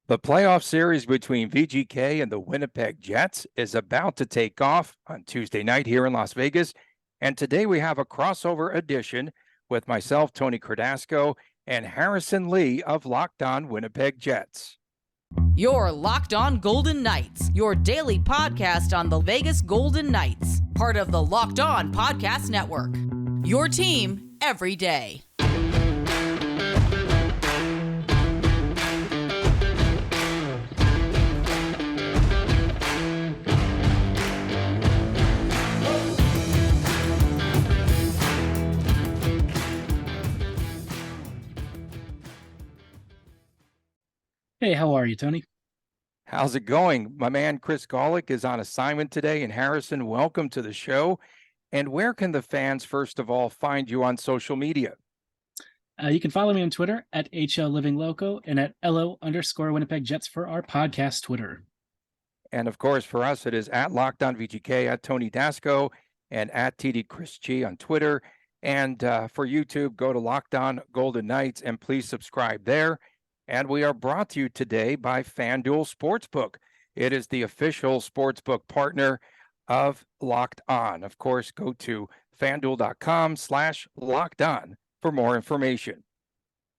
The playoff series between VGK and the Winnipeg Jets is about to take off on Tuesday night here in Las Vegas. And today we have a crossover edition with myself, Tony Cardasco, and Harrison Lee of Locked On Winnipeg Jets. Your Locked On Golden Knights, your daily podcast on the Vegas Golden Knights, part of the Locked On Podcast Network. Your team every day. Hey, how are you, Tony? How's it going? My man Chris Golick is on assignment today. And Harrison, welcome to the show. And where can the fans, first of all, find you on social media? You can follow me on Twitter at HLLivingLoco and at LO_Winnipeg Jets for our podcast Twitter. And of course, for us, it is at Locked On VGK, at Tony Dasco, and at TD Chris G on Twitter. And for YouTube, go to Locked On Golden Knights and please subscribe there. And we are brought to you today by FanDuel Sportsbook. It is the official sportsbook partner of Locked On. Of course, go to FanDuel.com/LockedOn for more information.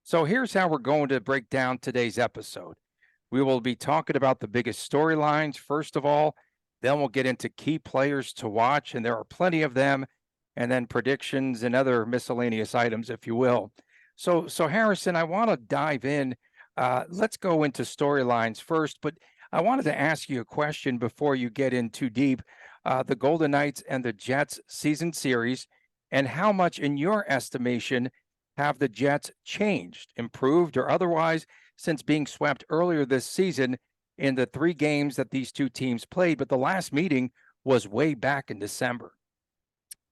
So here's how we're going to break down today's episode. We will be talking about the biggest storylines, first of all. Then we'll get into key players to watch, and there are plenty of them, and then predictions and other miscellaneous items, if you will. So Harrison, I want to dive in. Let's go into storylines first, but I wanted to ask you a question before you get in too deep. The Golden Knights and the Jets season series, and how much, in your estimation, have the Jets changed, improved, or otherwise since being swept earlier this season in the 3 games that these two teams played, but the last meeting was way back in December?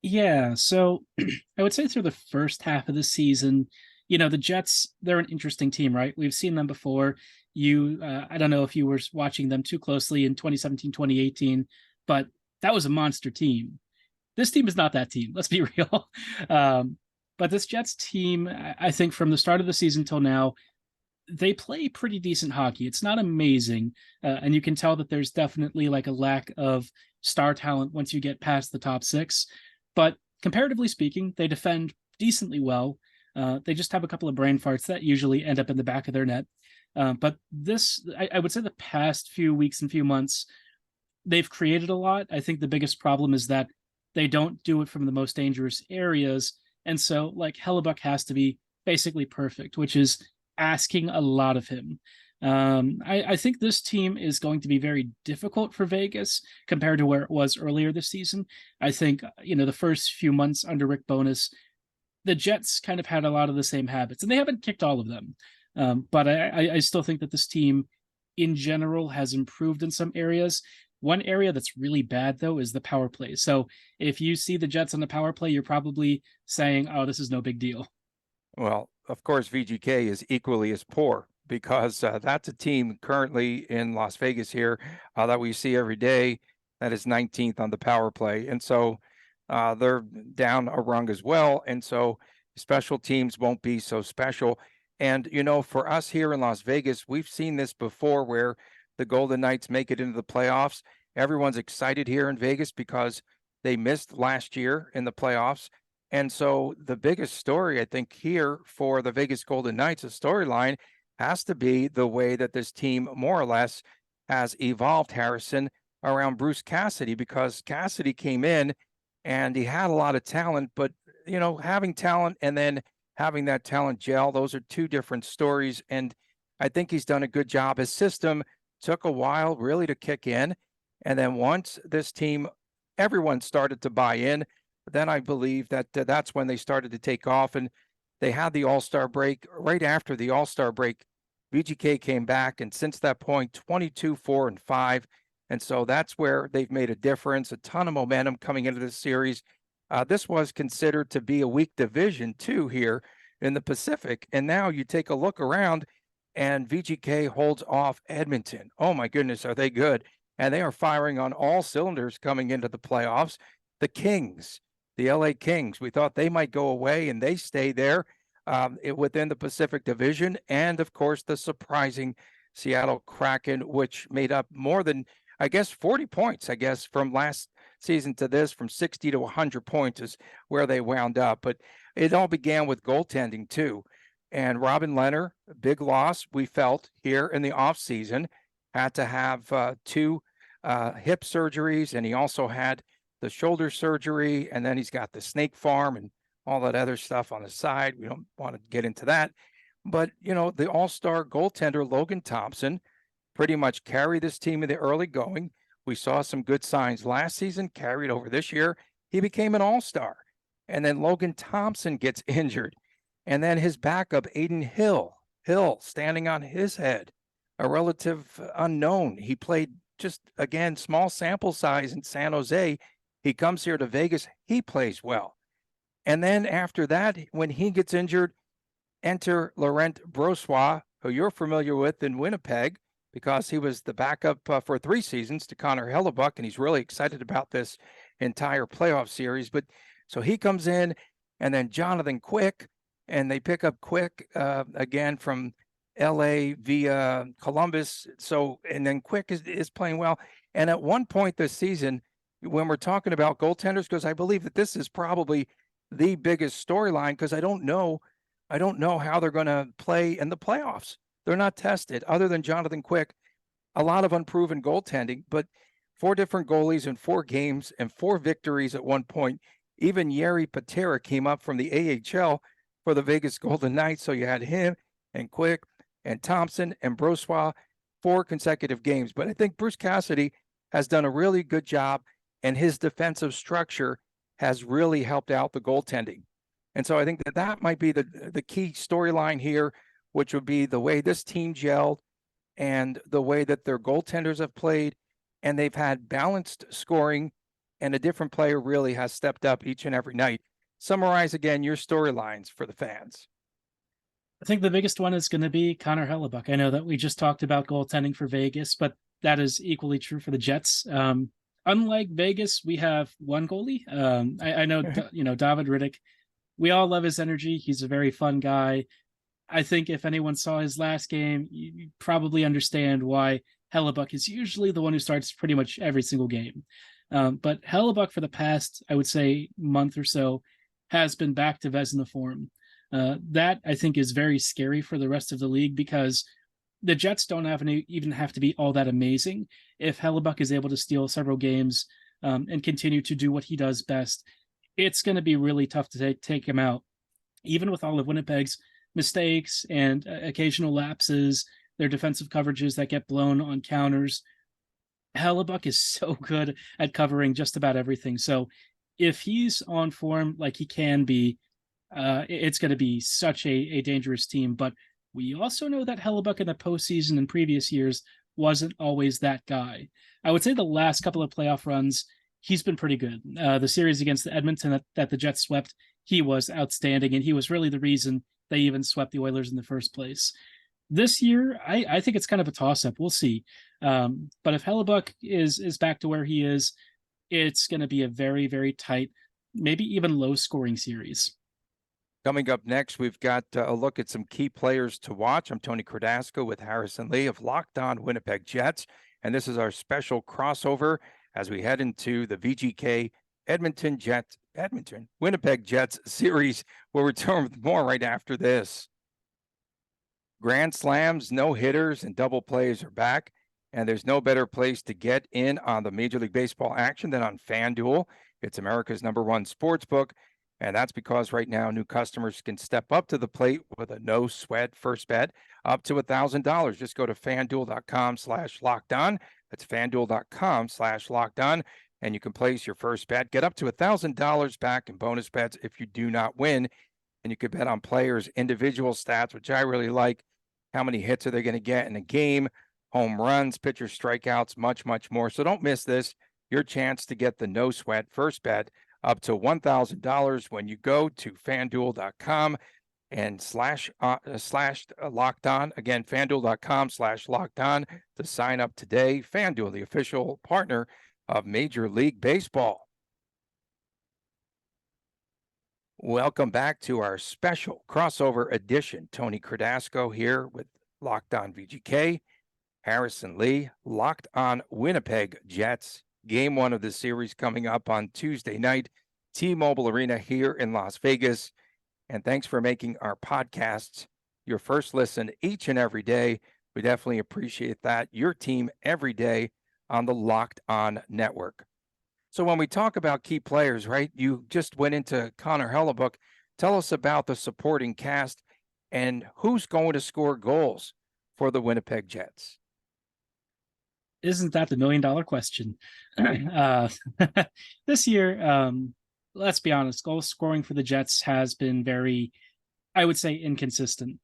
Yeah, so I would say through the first half of the season, the Jets, they're an interesting team, right? We've seen them before. I don't know if you were watching them too closely in 2017, 2018, but that was a monster team. This team is not that team. Let's be real. But this Jets team, I think from the start of the season till now, they play pretty decent hockey. It's not amazing. And you can tell that there's definitely like a lack of star talent once you get past the top 6. But comparatively speaking, they defend decently well. They just have a couple of brain farts that usually end up in the back of their net. But this, I would say the past few weeks and few months, they've created a lot. I think the biggest problem is that they don't do it from the most dangerous areas. And so, like, Hellebuck has to be basically perfect, which is asking a lot of him. I think this team is going to be very difficult for Vegas compared to where it was earlier this season. I think, the first few months under Rick Bowness, the Jets kind of had a lot of the same habits, and they haven't kicked all of them. But I still think that this team in general has improved in some areas. One area that's really bad, though, is the power play. So if you see the Jets on the power play, you're probably saying, oh, this is no big deal. Well, of course, VGK is equally as poor because that's a team currently in Las Vegas here that we see every day that is 19th on the power play. And so they're down a rung as well. And so special teams won't be so special. And, for us here in Las Vegas, we've seen this before where the Golden Knights make it into the playoffs. Everyone's excited here in Vegas because they missed last year in the playoffs. And so the biggest story, I think, here for the Vegas Golden Knights, a storyline, has to be the way that this team more or less has evolved, Harrison, around Bruce Cassidy, because Cassidy came in and he had a lot of talent, but, having talent and then having that talent gel, those are two different stories. And I think he's done a good job. His system took a while really to kick in. And then once this team, everyone started to buy in, then I believe that that's when they started to take off. And they had the All-Star break. Right after the All-Star break, VGK came back. And since that point, 22-4-5. And so that's where they've made a difference, a ton of momentum coming into this series. This was considered to be a weak division, too, here in the Pacific. And now you take a look around, and VGK holds off Edmonton. Oh, my goodness, are they good? And they are firing on all cylinders coming into the playoffs. The Kings, the LA Kings, we thought they might go away, and they stay there within the Pacific Division. And, of course, the surprising Seattle Kraken, which made up more than, 40 points, from last season to this, from 60 to 100 points is where they wound up. But it all began with goaltending too. And Robin Lehner, big loss, we felt here in the offseason, had to have 2 hip surgeries, and he also had the shoulder surgery, and then he's got the snake farm and all that other stuff on the side. We don't want to get into that. But, the all-star goaltender, Logan Thompson, pretty much carried this team in the early going. We saw some good signs last season, carried over this year. He became an all-star. And then Logan Thompson gets injured. And then his backup, Aiden Hill standing on his head, a relative unknown. He played just, again, small sample size in San Jose. He comes here to Vegas. He plays well. And then after that, when he gets injured, enter Laurent Brossoit, who you're familiar with in Winnipeg, because he was the backup for 3 seasons to Connor Hellebuck, and he's really excited about this entire playoff series. But so he comes in, and then Jonathan Quick, and they pick up Quick again from LA via Columbus. So, and then Quick is playing well. And at one point this season, when we're talking about goaltenders, because I believe that this is probably the biggest storyline, because I don't know how they're going to play in the playoffs. They're not tested, other than Jonathan Quick. A lot of unproven goaltending, but 4 different goalies in 4 games and 4 victories at one point. Even Jiri Patera came up from the AHL for the Vegas Golden Knights. So you had him and Quick and Thompson and Brossoit, 4 consecutive games. But I think Bruce Cassidy has done a really good job, and his defensive structure has really helped out the goaltending. And so I think that might be the key storyline here, which would be the way this team gelled and the way that their goaltenders have played, and they've had balanced scoring, and a different player really has stepped up each and every night. Summarize again your storylines for the fans. I think the biggest one is going to be Connor Hellebuck. I know that we just talked about goaltending for Vegas, but that is equally true for the Jets. Unlike Vegas, we have one goalie. I know, David Riddick. We all love his energy. He's a very fun guy. I think if anyone saw his last game, you probably understand why Hellebuck is usually the one who starts pretty much every single game. But Hellebuck, for the past, I would say, month or so, has been back to Vezina form. That, I think, is very scary for the rest of the league, because the Jets don't even have to be all that amazing. If Hellebuck is able to steal several games and continue to do what he does best, it's going to be really tough to take him out. Even with all of Winnipeg's mistakes and occasional lapses, their defensive coverages that get blown on counters, Hellebuck is so good at covering just about everything. So if he's on form like he can be, it's going to be such a dangerous team. But we also know that Hellebuck in the postseason in previous years wasn't always that guy. I would say the last couple of playoff runs, he's been pretty good. The series against the Edmonton that the Jets swept, he was outstanding, and he was really the reason they even swept the Oilers in the first place. This year, I think it's kind of a toss-up. We'll see. But if Hellebuck is back to where he is, it's going to be a very, very tight, maybe even low-scoring series. Coming up next, we've got a look at some key players to watch. I'm Tony Cardasco with Harrison Lee of Locked On Winnipeg Jets, and this is our special crossover as we head into the VGK Winnipeg Jets series. We'll return with more right after this. Grand slams, no hitters, and double plays are back, and there's no better place to get in on the Major League Baseball action than on FanDuel. It's America's #1 sportsbook, and that's because right now new customers can step up to the plate with a no sweat first bet up to $1,000. Just go to FanDuel.com/lockedon. That's FanDuel.com/lockedon, and you can place your first bet. Get up to $1,000 back in bonus bets if you do not win, and you can bet on players' individual stats, which I really like. How many hits are they going to get in a game? Home runs, pitcher strikeouts, much, much more. So don't miss this. Your chance to get the no sweat first bet up to $1,000 when you go to FanDuel.com and slash locked on. Again, FanDuel.com/locked on to sign up today. FanDuel, the official partner of Major League Baseball. Welcome back to our special crossover edition. Tony Cardasco here with Locked On VGK, Harrison Lee, Locked On Winnipeg Jets. Game 1 of the series coming up on Tuesday night, T-Mobile Arena here in Las Vegas. And thanks for making our podcasts your first listen each and every day. We definitely appreciate that. Your team every day on the Locked On Network. So when we talk about key players, right, you just went into Connor Hellebuck. Tell us about the supporting cast and who's going to score goals for the Winnipeg Jets. Isn't that the $1 million question? This year, let's be honest, goal scoring for the Jets has been very, I would say, inconsistent.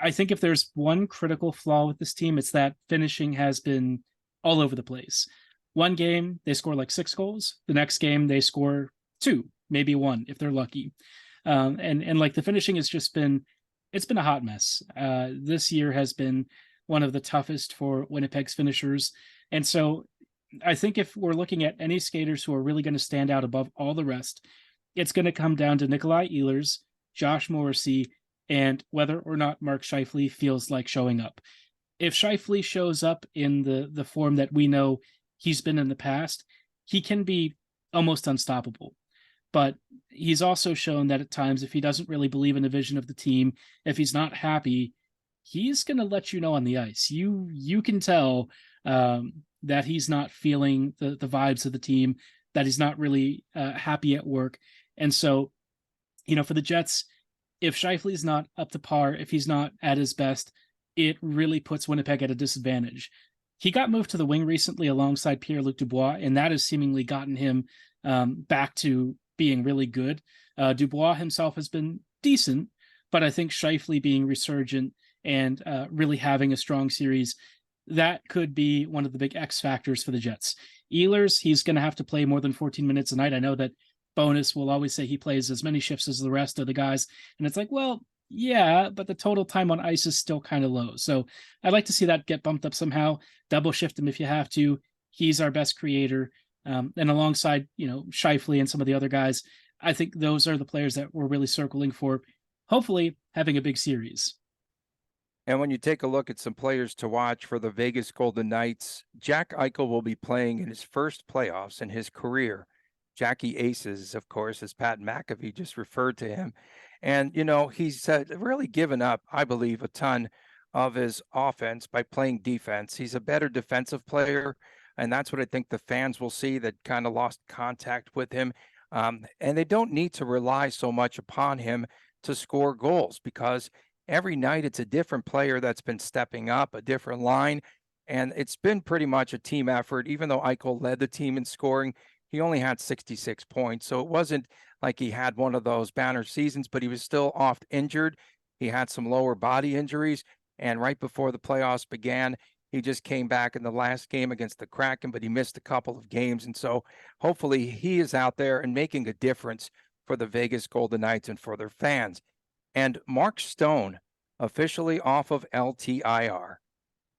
I think if there's one critical flaw with this team, it's that finishing has been all over the place. One game, they score like 6 goals. The next game, they score 2, maybe 1, if they're lucky. And like the finishing has just been, it's been a hot mess. This year has been one of the toughest for Winnipeg's finishers. And so I think if we're looking at any skaters who are really going to stand out above all the rest, it's going to come down to Nikolai Ehlers, Josh Morrissey, and whether or not Mark Scheifele feels like showing up. If Scheifele shows up in the form that we know he's been in the past, he can be almost unstoppable. But he's also shown that at times, if he doesn't really believe in the vision of the team, if he's not happy, he's going to let you know on the ice. You can tell that he's not feeling the vibes of the team, that he's not really happy at work. And so, for the Jets, if Scheifele's not up to par, if he's not at his best, it really puts Winnipeg at a disadvantage. He got moved to the wing recently alongside Pierre-Luc Dubois, and that has seemingly gotten him back to being really good. Dubois himself has been decent, but I think Scheifele being resurgent and really having a strong series, that could be one of the big X factors for the Jets. Ehlers, he's going to have to play more than 14 minutes a night. I know that Bonus will always say he plays as many shifts as the rest of the guys, and it's like, well, yeah, but the total time on ice is still kind of low. So I'd like to see that get bumped up somehow. Double shift him if you have to. He's our best creator. And alongside, Scheifele and some of the other guys, I think those are the players that we're really circling for, hopefully having a big series. And when you take a look at some players to watch for the Vegas Golden Knights, Jack Eichel will be playing in his first playoffs in his career. Jackie Aces, of course, as Pat McAfee just referred to him. And, he's really given up, I believe, a ton of his offense by playing defense. He's a better defensive player, and that's what I think the fans will see that kind of lost contact with him. And they don't need to rely so much upon him to score goals because every night it's a different player that's been stepping up, a different line, and it's been pretty much a team effort. Even though Eichel led the team in scoring, he only had 66 points, so it wasn't like he had one of those banner seasons, but he was still oft injured. He had some lower body injuries, and right before the playoffs began, he just came back in the last game against the Kraken, but he missed a couple of games, and so hopefully he is out there and making a difference for the Vegas Golden Knights and for their fans. And Mark Stone officially off of LTIR,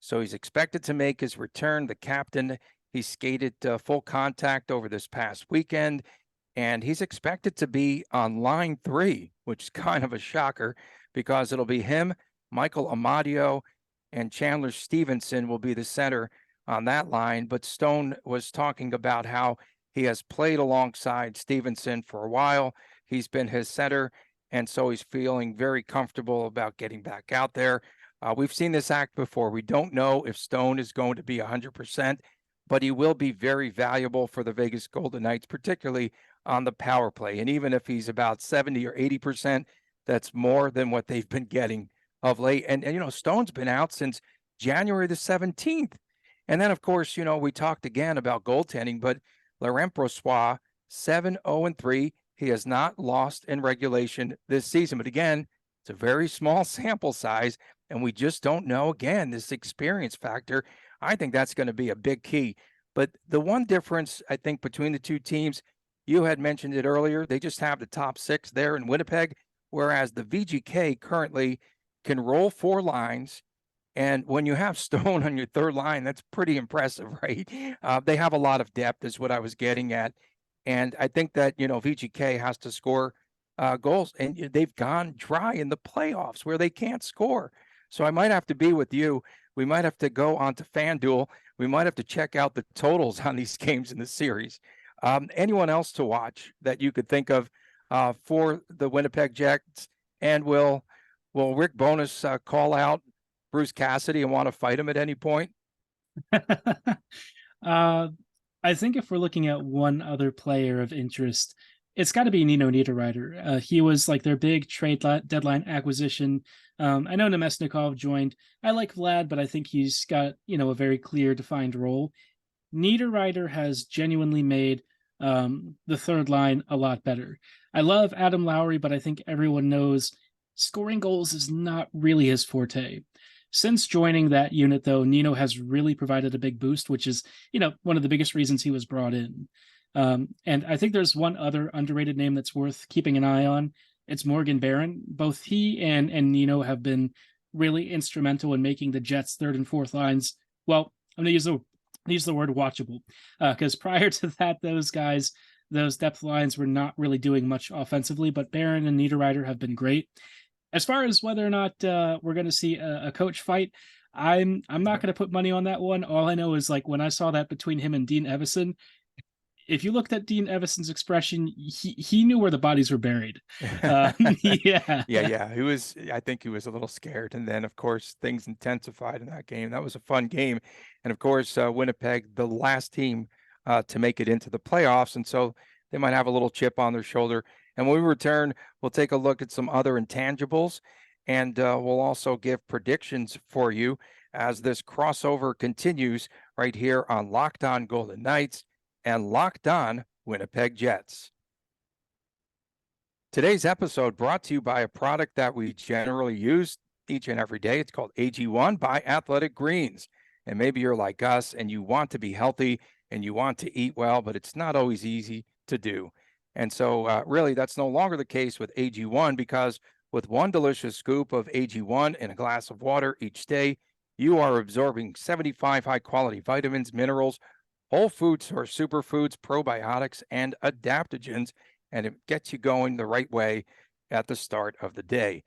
so he's expected to make his return. The captain, he skated full contact over this past weekend, and he's expected to be on line 3, which is kind of a shocker because it'll be him, Michael Amadio, and Chandler Stevenson will be the center on that line. But Stone was talking about how he has played alongside Stevenson for a while. He's been his center, and so he's feeling very comfortable about getting back out there. We've seen this act before. We don't know if Stone is going to be 100%, but he will be very valuable for the Vegas Golden Knights, particularly on the power play. And even if he's about 70 or 80%, that's more than what they've been getting of late. And Stone's been out since January the 17th. And then, of course, we talked again about goaltending, but Laurent Brossoit, 7-0-3. He has not lost in regulation this season. But again, it's a very small sample size, and we just don't know, again, this experience factor. I think that's going to be a big key. But the one difference, I think, between the two teams, you had mentioned it earlier, they just have the top 6 there in Winnipeg, whereas the VGK currently can roll 4 lines. And when you have Stone on your third line, that's pretty impressive, right? They have a lot of depth is what I was getting at. And I think that, VGK has to score goals, and they've gone dry in the playoffs where they can't score. So I might have to be with you. we might have to go onto FanDuel. We might have to check out the totals on these games in the series. Anyone else to watch that you could think of for the Winnipeg Jets? And will Rick Bowness call out Bruce Cassidy and want to fight him at any point? I think if we're looking at one other player of interest, it's got to be Nino Niederreiter. He was like their big trade deadline acquisition. I know Nemesnikov joined. I like Vlad, but I think he's got, a very clear defined role. Niederreiter has genuinely made the third line a lot better. I love Adam Lowry, but I think everyone knows scoring goals is not really his forte. Since joining that unit, though, Nino has really provided a big boost, which is, one of the biggest reasons he was brought in. And I think there's one other underrated name that's worth keeping an eye on. It's Morgan Barron. Both he and Nino have been really instrumental in making the Jets' third and fourth lines. Well, I'm going to use the word watchable, because prior to that, those depth lines were not really doing much offensively, but Barron and Niederreiter have been great. As far as whether or not we're going to see a coach fight, I'm not going to put money on that one. All I know is, like, when I saw that between him and Dean Evison, if you looked at Dean Evison's expression, he knew where the bodies were buried. Yeah. I think he was a little scared. And then, of course, things intensified in that game. That was a fun game. And of course, Winnipeg, the last team to make it into the playoffs. And so they might have a little chip on their shoulder. And when we return, we'll take a look at some other intangibles, and we'll also give predictions for you as this crossover continues right here on Locked On Golden Knights and Locked On Winnipeg Jets. Today's episode brought to you by a product that we generally use each and every day. It's called AG1 by Athletic Greens. And maybe you're like us and you want to be healthy and you want to eat well, but it's not always easy to do. And so really, that's no longer the case with AG1, because with one delicious scoop of AG1 in a glass of water each day, you are absorbing 75 high-quality vitamins, minerals, whole food source superfoods, probiotics, and adaptogens, and it gets you going the right way at the start of the day.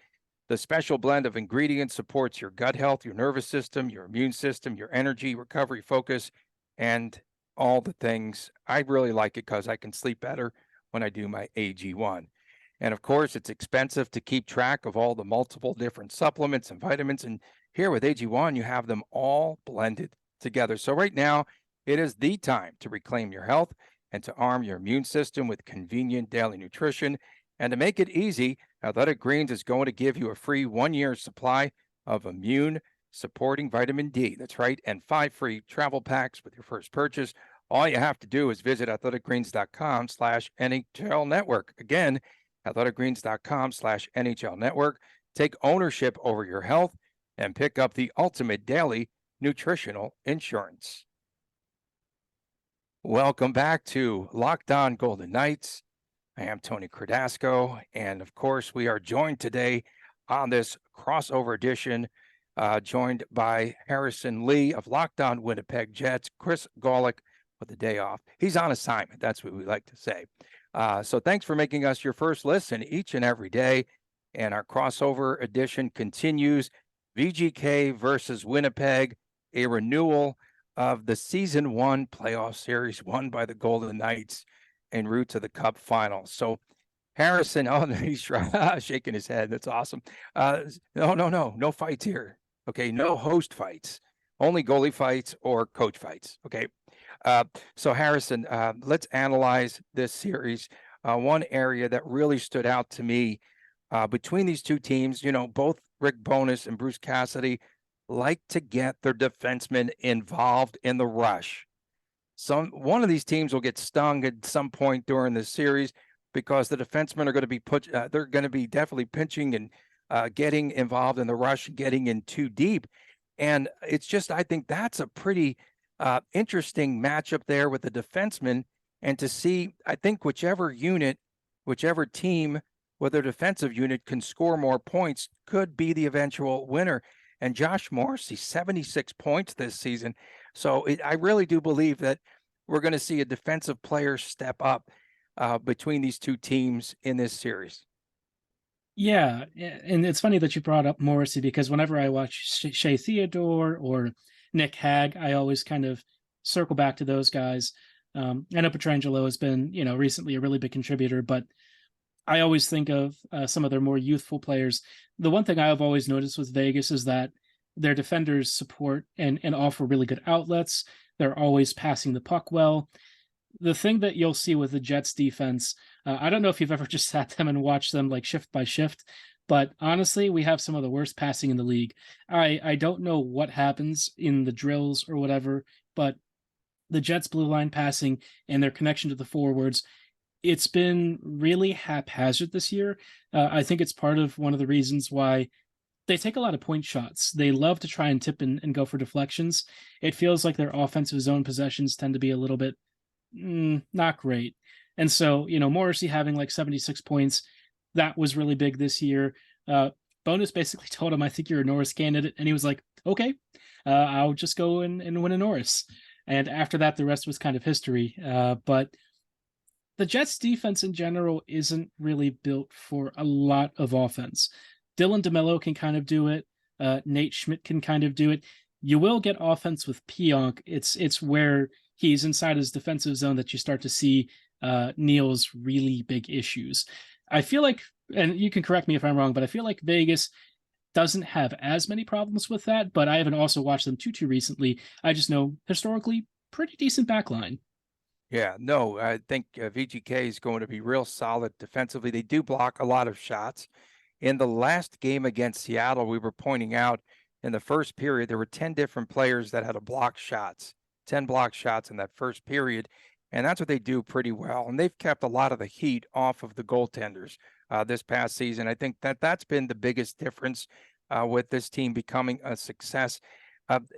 The special blend of ingredients supports your gut health, your nervous system, your immune system, your energy, recovery, focus, and all the things. I really like it because I can sleep better when I do my AG1. And of course, it's expensive to keep track of all the multiple different supplements and vitamins. And here with AG1, you have them all blended together. So right now, it is the time to reclaim your health and to arm your immune system with convenient daily nutrition. And to make it easy, Athletic Greens is going to give you a free 1-year supply of immune supporting vitamin D. That's right. And 5 free travel packs with your first purchase. All you have to do is visit athleticgreens.com/NHL Network. Again, athleticgreens.com/NHL Network. Take ownership over your health and pick up the ultimate daily nutritional insurance. Welcome back to Locked On Golden Knights. I am Tony Cardasco, and of course, we are joined today on this crossover edition, joined by Harrison Lee of Locked On Winnipeg Jets, Chris Golick with the day off. He's on assignment. That's what we like to say. So thanks for making us your first listen each and every day. And our crossover edition continues. VGK versus Winnipeg, a renewal of the season 1 playoff series won by the Golden Knights en route to the Cup final. So Harrison, he's shaking his head. That's awesome. No fights here. Okay, no host fights, only goalie fights or coach fights. Okay. So Harrison, let's analyze this series. One area that really stood out to me between these two teams, both Rick Bowness and Bruce Cassidy like to get their defensemen involved in the rush. One of these teams will get stung at some point during the series because the defensemen are going to be they're going to be definitely pinching and getting involved in the rush, getting in too deep. And it's just, I think that's a pretty interesting matchup there with the defensemen. And to see, I think whichever team with their defensive unit can score more points could be the eventual winner. And Josh Morrissey, 76 points this season. So I really do believe that we're going to see a defensive player step up between these two teams in this series. Yeah, and it's funny that you brought up Morrissey because whenever I watch Shea Theodore or Nick Hag, I always kind of circle back to those guys. I know Petrangelo has been, recently a really big contributor, but I always think of some of their more youthful players. The one thing I've always noticed with Vegas is that their defenders support and offer really good outlets. They're always passing the puck well. The thing that you'll see with the Jets defense, I don't know if you've ever just sat them and watched them like shift by shift, but honestly, we have some of the worst passing in the league. I don't know what happens in the drills or whatever, but the Jets blue line passing and their connection to the forwards, it's been really haphazard this year. I think it's part of one of the reasons why they take a lot of point shots. They love to try and tip and go for deflections. It feels like their offensive zone possessions tend to be a little bit not great. And so, Morrissey having like 76 points, that was really big this year. Bonus basically told him, I think you're a Norris candidate. And he was like, okay, I'll just go and win a Norris. And after that, the rest was kind of history. But the Jets defense in general isn't really built for a lot of offense. Dylan DeMello can kind of do it. Nate Schmidt can kind of do it. You will get offense with Pionk. It's where he's inside his defensive zone that you start to see Neal's really big issues. I feel like, and you can correct me if I'm wrong, but I feel like Vegas doesn't have as many problems with that, but I haven't also watched them too recently. I just know historically pretty decent backline. Yeah, no, I think VGK is going to be real solid defensively. They do block a lot of shots. In the last game against Seattle, we were pointing out in the first period, there were 10 different players that had a block shots, 10 block shots in that first period. And that's what they do pretty well. And they've kept a lot of the heat off of the goaltenders this past season. I think that's been the biggest difference with this team becoming a success.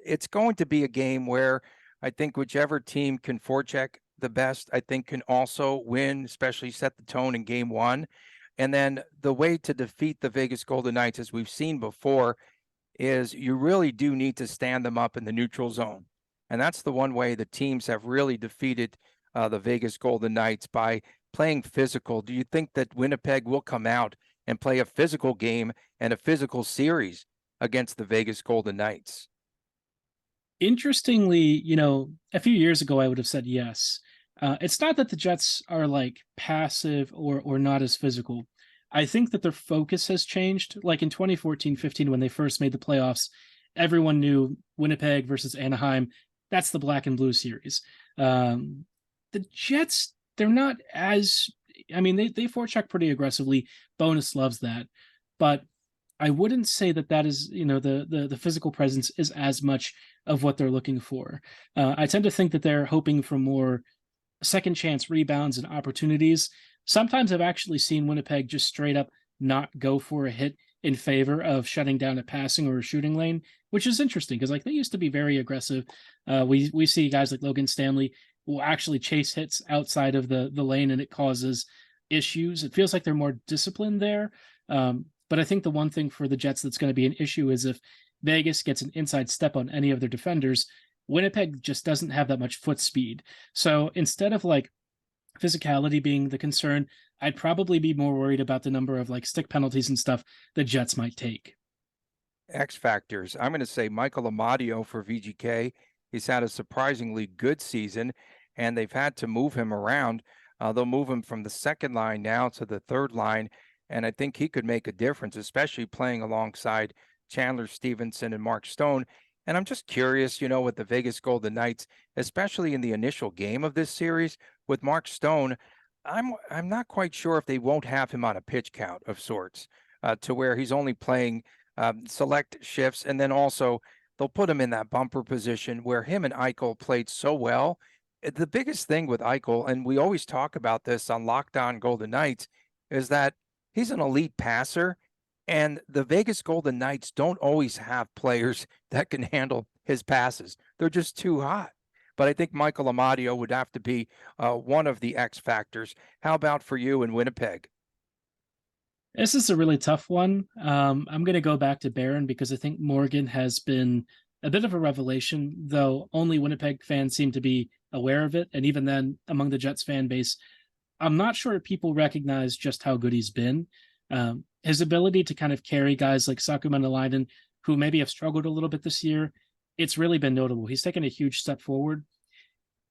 It's going to be a game where I think whichever team can forecheck the best, I think can also win, especially set the tone in game one. And then the way to defeat the Vegas Golden Knights, as we've seen before, is you really do need to stand them up in the neutral zone. And that's the one way the teams have really defeated the Vegas Golden Knights, by playing physical. Do you think that Winnipeg will come out and play a physical game and a physical series against the Vegas Golden Knights? Interestingly, a few years ago, I would have said yes. It's not that the Jets are like passive or not as physical. I think that their focus has changed. Like in 2014-15, when they first made the playoffs, everyone knew Winnipeg versus Anaheim. That's the black and blue series. The Jets, they're not as, they forecheck pretty aggressively. Bonus loves that. But I wouldn't say that is, the physical presence is as much of what they're looking for. I tend to think that they're hoping for more second chance rebounds and opportunities. Sometimes I've actually seen Winnipeg just straight up not go for a hit in favor of shutting down a passing or a shooting lane, which is interesting because like they used to be very aggressive. We see guys like Logan Stanley will actually chase hits outside of the lane, and it causes issues. It feels like they're more disciplined there. But I think the one thing for the Jets that's going to be an issue is if Vegas gets an inside step on any of their defenders, Winnipeg just doesn't have that much foot speed. So instead of like physicality being the concern, I'd probably be more worried about the number of like stick penalties and stuff the Jets might take. X factors. I'm going to say Michael Amadio for VGK. He's had a surprisingly good season, and they've had to move him around. They'll move him from the second line now to the third line, and I think he could make a difference, especially playing alongside Chandler Stevenson and Mark Stone. And I'm just curious, with the Vegas Golden Knights, especially in the initial game of this series with Mark Stone, I'm not quite sure if they won't have him on a pitch count of sorts, to where he's only playing select shifts, and then also they'll put him in that bumper position where him and Eichel played so well. The biggest thing with Eichel, and we always talk about this on Locked On Golden Knights, is that he's an elite passer, and the Vegas Golden Knights don't always have players that can handle his passes. They're just too hot. But I think Michael Amadio would have to be one of the X factors. How about for you in Winnipeg? This is a really tough one. I'm going to go back to Barron because I think Morgan has been a bit of a revelation, though only Winnipeg fans seem to be aware of it. And even then, among the Jets fan base, I'm not sure people recognize just how good he's been. His ability to kind of carry guys like Saku Maenalainen, who maybe have struggled a little bit this year, it's really been notable. He's taken a huge step forward.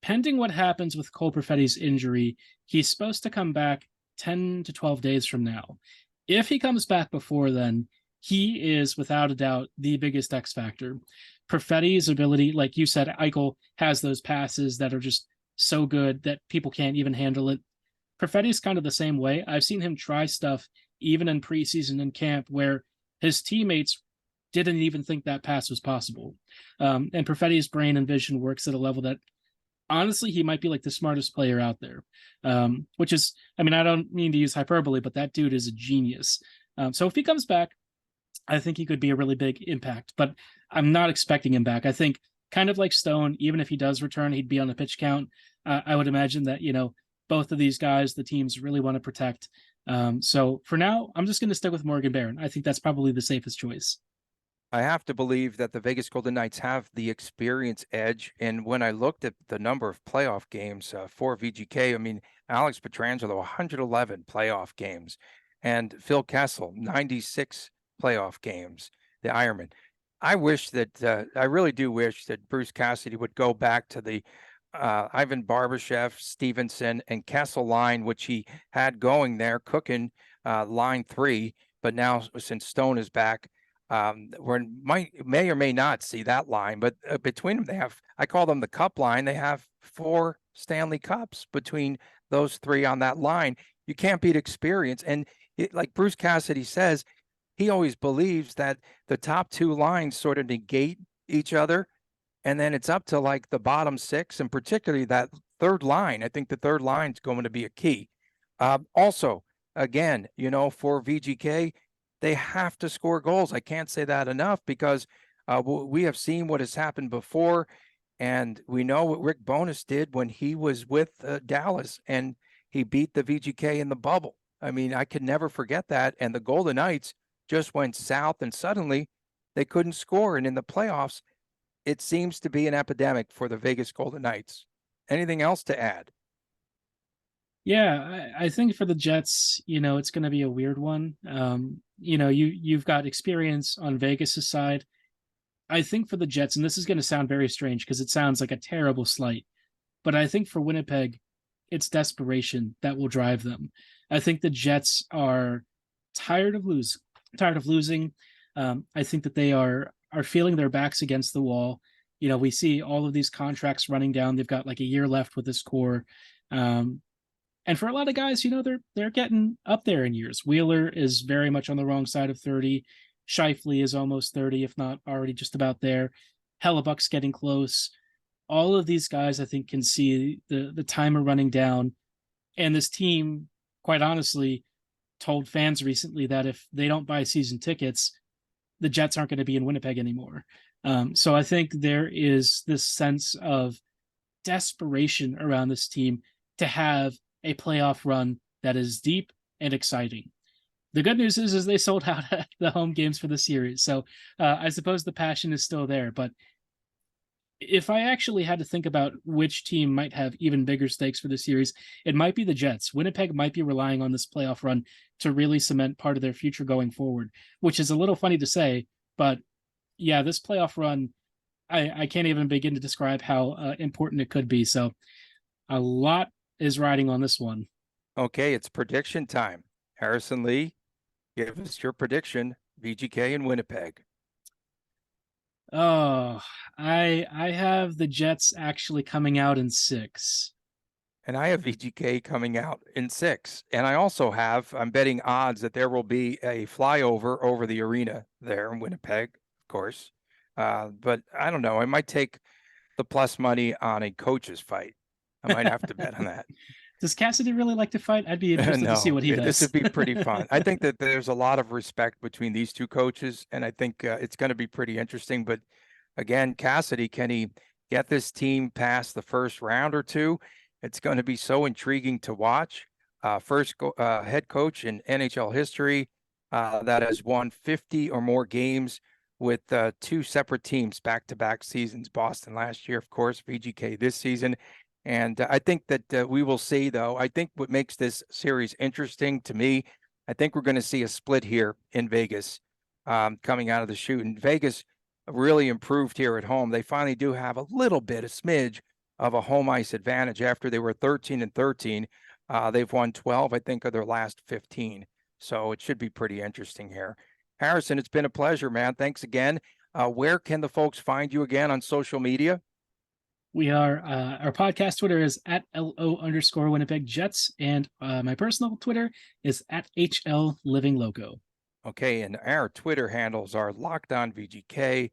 Pending what happens with Cole Perfetti's injury, he's supposed to come back 10 to 12 days from now. If he comes back before then, he is without a doubt the biggest X factor. Perfetti's ability, like you said, Eichel has those passes that are just so good that people can't even handle it. Perfetti's kind of the same way. I've seen him try stuff even in preseason and camp where his teammates didn't even think that pass was possible. And Perfetti's brain and vision works at a level that honestly, he might be like the smartest player out there, which is, I mean, I don't mean to use hyperbole, but that dude is a genius. So if he comes back, I think he could be a really big impact, but I'm not expecting him back. I think kind of like Stone, even if he does return, he'd be on the pitch count. I would imagine that, both of these guys, the teams really want to protect. So for now, I'm just going to stick with Morgan Barron. I think that's probably the safest choice. I have to believe that the Vegas Golden Knights have the experience edge. And when I looked at the number of playoff games for VGK, I mean, Alex Pietrangelo, 111 playoff games, and Phil Kessel, 96 playoff games, the Ironman. I wish that, I really do wish that Bruce Cassidy would go back to the Ivan Barbashev, Stevenson, and Kessel line, which he had going there, cooking line 3. But now, since Stone is back, we may or may not see that line, but between them, they have, I call them the cup line. They have 4 Stanley Cups between those 3 on that line. You can't beat experience. And like Bruce Cassidy says, he always believes that the top 2 lines sort of negate each other. And then it's up to like the bottom 6, and particularly that third line. I think the third line is going to be a key. Also, again, for VGK, they have to score goals. I can't say that enough because we have seen what has happened before, and we know what Rick Bowness did when he was with Dallas, and he beat the VGK in the bubble. I mean, I could never forget that. And the Golden Knights just went south, and suddenly they couldn't score. And in the playoffs, it seems to be an epidemic for the Vegas Golden Knights. Anything else to add? Yeah, I think for the Jets, it's going to be a weird one. You've got experience on Vegas' side. I think for the Jets, and this is going to sound very strange because it sounds like a terrible slight, but I think for Winnipeg, it's desperation that will drive them. I think the Jets are tired of losing. I think that they are feeling their backs against the wall. We see all of these contracts running down. They've got like a year left with this core. And for a lot of guys, they're getting up there in years. Wheeler is very much on the wrong side of 30. Scheifele is almost 30, if not already just about there. Hellebuck's getting close. All of these guys, I think, can see the timer running down. And this team, quite honestly, told fans recently that if they don't buy season tickets, the Jets aren't going to be in Winnipeg anymore. So I think there is this sense of desperation around this team to have a playoff run that is deep and exciting. The good news is they sold out the home games for the series. So I suppose the passion is still there. But if I actually had to think about which team might have even bigger stakes for the series, it might be the Jets. Winnipeg might be relying on this playoff run to really cement part of their future going forward, which is a little funny to say. But yeah, this playoff run, I can't even begin to describe how important it could be. So a lot is riding on this one. Okay, it's prediction time. Harrison Lee, give us your prediction, VGK and Winnipeg. Oh, I have the Jets actually coming out in 6. And I have VGK coming out in 6. And I also I'm betting odds that there will be a flyover over the arena there in Winnipeg, of course. But I don't know. I might take the plus money on a coach's fight. I might have to bet on that. Does Cassidy really like to fight? I'd be interested to see what he does. This would be pretty fun. I think that there's a lot of respect between these two coaches, and I think it's going to be pretty interesting. But again, Cassidy, can he get this team past the first round or two? It's going to be so intriguing to watch. First head coach in NHL history that has won 50 or more games with 2 separate teams back-to-back seasons. Boston last year, of course, VGK this season. And I think that we will see, though, I think what makes this series interesting to me I think we're going to see a split here in Vegas coming out of the shoot. And Vegas really improved here at home. They finally do have a little bit, a smidge of a home ice advantage after they were 13-13. They've won 12, I think, of their last 15. So it should be pretty interesting here. Harrison, it's been a pleasure, man. Thanks again. Where can the folks find you again on social media? We are, our podcast Twitter is at @LO_Winnipeg Jets. And my personal Twitter is at HL Living Loco. Okay. And our Twitter handles are Locked On VGK,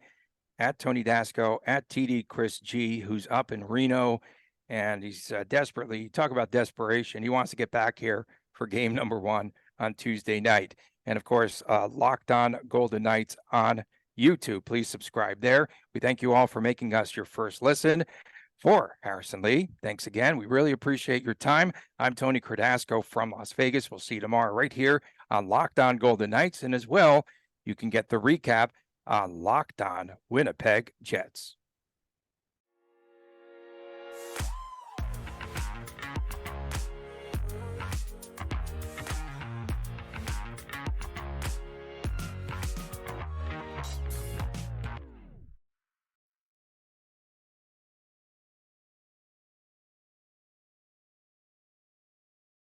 at Tony Dasco, at TD Chris G, who's up in Reno. And he's desperately, talk about desperation. He wants to get back here for game number 1 on Tuesday night. And of course, Locked On Golden Knights on YouTube. Please subscribe there. We thank you all for making us your first listen. For Harrison Lee, thanks again. We really appreciate your time. I'm Tony Cardasco from Las Vegas. We'll see you tomorrow right here on Locked On Golden Knights. And as well, you can get the recap on Locked On Winnipeg Jets.